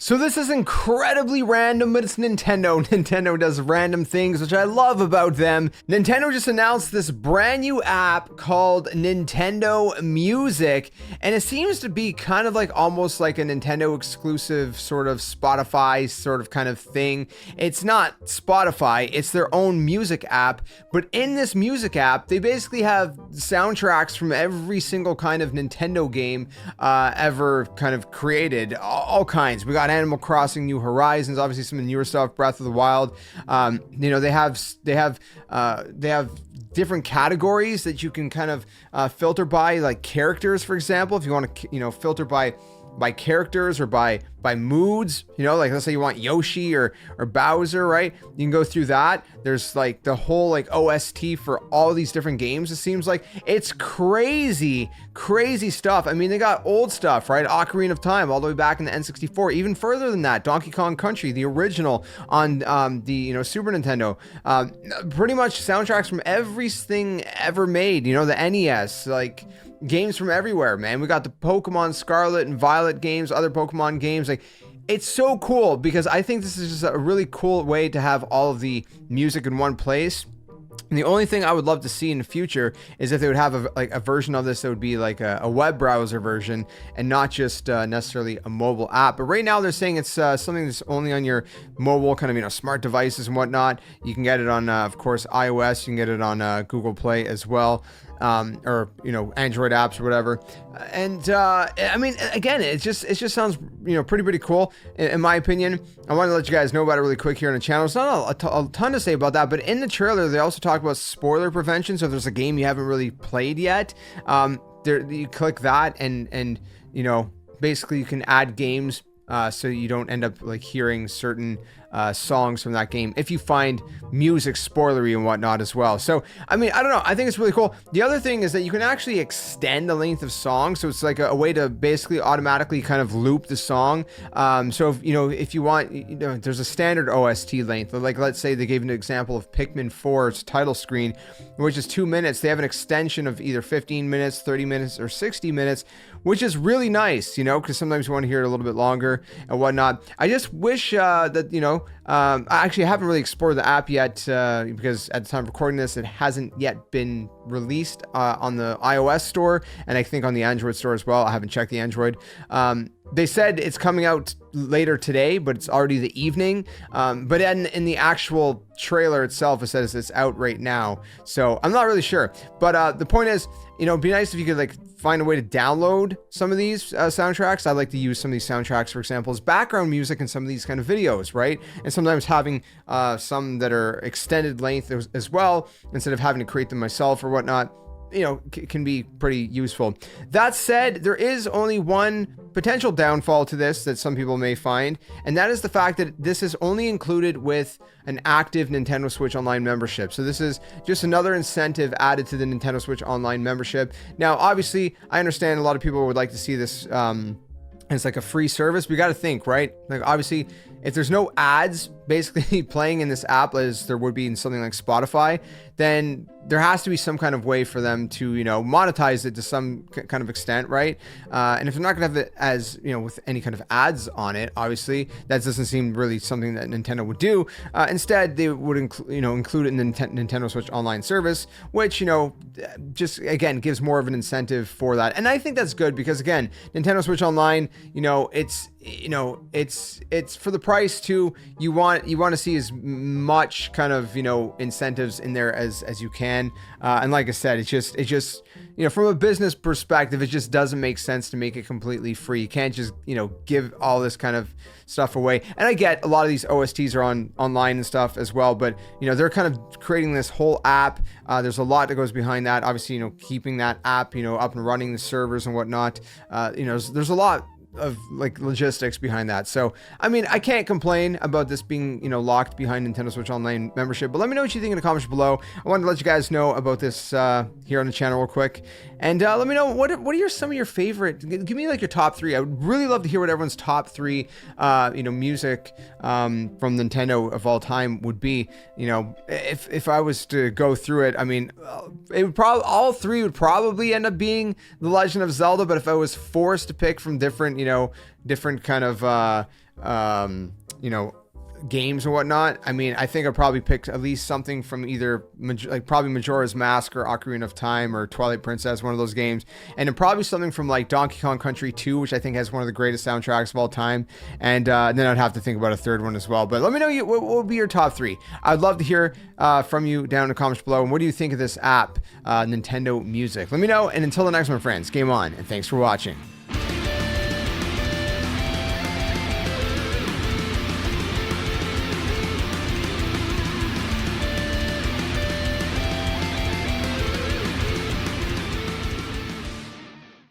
So this is incredibly random, but it's Nintendo. Nintendo does random things, which I love about them. Nintendo just announced this brand new app called Nintendo Music, and it seems to be kind of like almost like a Nintendo exclusive sort of Spotify sort of kind of thing. It's not Spotify, it's their own music app, but in this music app, they basically have soundtracks from every single kind of Nintendo game ever kind of created, all kinds. We got Animal Crossing New Horizons, obviously some of the newer stuff, Breath of the Wild. They have different categories that you can kind of filter by, like characters, for example. If you want to, filter by characters or by moods, like let's say you want Yoshi or Bowser, right? You can go through that. There's like the whole like OST for all these different games. It seems like it's crazy stuff. I mean, they got old stuff, right? Ocarina of Time all the way back in the N64, even further than that, Donkey Kong Country, the original on the Super Nintendo. Pretty much soundtracks from everything ever made, the NES, like games from everywhere, man. We got the Pokemon Scarlet and Violet games, other Pokemon games. Like, it's so cool because I think this is just a really cool way to have all of the music in one place. And the only thing I would love to see in the future is if they would have a version of this that would be like a web browser version and not just necessarily a mobile app. But right now they're saying it's something that's only on your mobile kind of, smart devices and whatnot. You can get it on, of course, iOS. You can get it on Google Play as well. Or Android apps or whatever. And I mean, again, it just sounds pretty cool in my opinion. I want to let you guys know about it really quick here on the channel. It's not a ton to say about that, but in the trailer they also talk about spoiler prevention. So if there's a game you haven't really played yet, you click that and basically you can add games so you don't end up like hearing certain songs from that game if you find music spoilery and whatnot as well. So I mean, I don't know, I think it's really cool. The other thing is that you can actually extend the length of songs, so it's like a way to basically automatically kind of loop the song. So if you want, there's a standard OST length, like let's say they gave an example of Pikmin 4's title screen, which is 2 minutes. They have an extension of either 15 minutes, 30 minutes, or 60 minutes, which is really nice, because sometimes you want to hear it a little bit longer and whatnot. I just wish that, I actually haven't really explored the app yet because at the time of recording this, it hasn't yet been released on the iOS store, and I think on the Android store as well. I haven't checked the Android. They said it's coming out later today, but it's already the evening. But in the actual trailer itself, it says it's out right now. So I'm not really sure. But the point is, it'd be nice if you could like find a way to download some of these soundtracks. I like to use some of these soundtracks, for example, as background music in some of these kind of videos, right? And sometimes having some that are extended length as well, instead of having to create them myself or whatnot, can be pretty useful. That said, there is only one potential downfall to this that some people may find, and that is the fact that this is only included with an active Nintendo Switch Online membership. So this is just another incentive added to the Nintendo Switch Online membership. Now, obviously, I understand a lot of people would like to see this it's like a free service. We got to think, right? Like, obviously, if there's no ads basically playing in this app as there would be in something like Spotify, then there has to be some kind of way for them to, monetize it to some kind of extent, right? And if they're not going to have it as, with any kind of ads on it, obviously, that doesn't seem really something that Nintendo would do. Instead, they would include it in the Nintendo Switch Online service, which, just, again, gives more of an incentive for that. And I think that's good because, again, Nintendo Switch Online, it's for the price too. You want to see as much kind of incentives in there as you can, and like I said, it's just from a business perspective, it just doesn't make sense to make it completely free. You can't just give all this kind of stuff away. And I get a lot of these OSTs are online and stuff as well, but they're kind of creating this whole app. There's a lot that goes behind that, obviously, keeping that app up and running, the servers and whatnot. There's a lot of like logistics behind that. So I mean, I can't complain about this being locked behind Nintendo Switch Online membership, but let me know what you think in the comments below. I wanted to let you guys know about this here on the channel real quick, and let me know what are some of your favorite, give me like your top three. I would really love to hear what everyone's top three music from Nintendo of all time would be. If I was to go through it, I mean, it would probably, all three would probably end up being The Legend of Zelda, but if I was forced to pick from different different kind of you know, games and whatnot. I mean, I think I'd probably pick at least something from either like probably Majora's Mask or Ocarina of Time or Twilight Princess, one of those games, and then probably something from like Donkey Kong Country 2, which I think has one of the greatest soundtracks of all time, and then I'd have to think about a third one as well. But let me know what would be your top 3. I'd love to hear from you down in the comments below, and what do you think of this app, Nintendo Music? Let me know, and until the next one, friends, game on, and thanks for watching.